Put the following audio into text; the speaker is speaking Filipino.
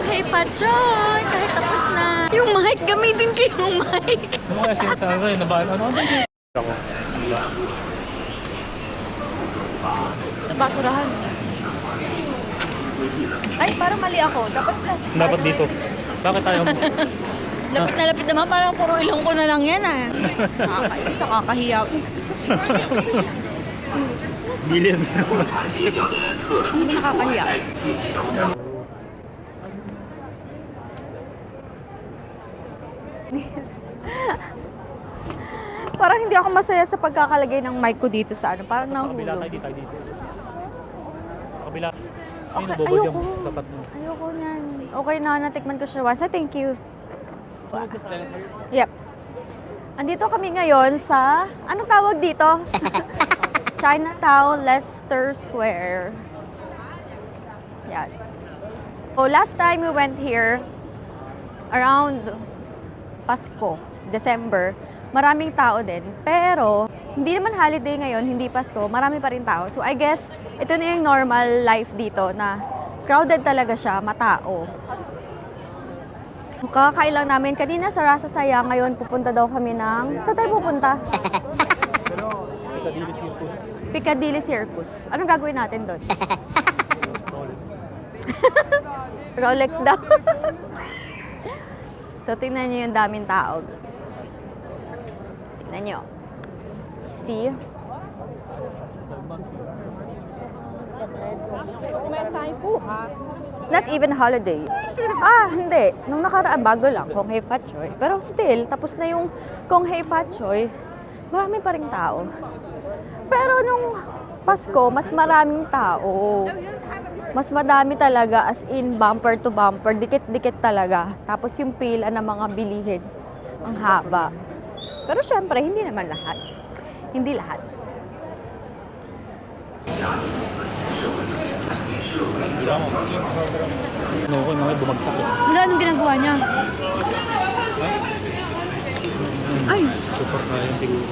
Hey, Patron! Kahit tapos na. Yung mic, gamitin ko yung mic. Ano kaya sinasabi ko yun? Ano? Ako. Sa basurahan. Ay, parang mali ako. Dapat plastic. Dapat dito. Bakit tayo mo? Lapit na lapit naman. Parang puro ilong ko na lang yan ah. Nakakaisa, kakahiya. Bilin. Hindi nakakahiya. Parang hindi ako masaya sa pagkakalagay ng mic ko dito sa ano. Parang Sa kabila nahulog. tayo dito. Sa kabila. Ay, Okay, nabobod yung ayoko. tapat mo. Ayoko niyan. Okay na, natikman ko siya once. Thank you. Yep. Andito kami ngayon sa, anong tawag dito? Chinatown, Leicester Square. Yan. So last time we went here, around Pasko, December, maraming tao din. Pero, hindi naman holiday ngayon, hindi Pasko, marami pa rin tao. So I guess, ito na yung normal life dito na crowded talaga siya, matao. Kakailang namin kanina sa Rasa Saya, ngayon pupunta daw kami ng... Saan tayo pupunta? Piccadilly Circus. Piccadilly Circus. Anong gagawin natin doon? Rolex daw. So, tingnan nyo yung daming tao. Tingnan nyo. See? Not even holiday. Hindi. Nung nakaraan, bago lang, Kung Hei Fat Choy. Pero still, tapos na yung Kung Hei Fat Choy, marami pa rin tao. Pero nung Pasko, mas maraming tao. Mas madami talaga, as in bumper to bumper, dikit-dikit talaga. Tapos yung pila ng mga bilihin, ang haba. Pero syempre, hindi naman lahat. Hindi lahat. Ano ko, mga bumagsak. Wala, anong ginagawa niya? Ay! Super saiyan siguro.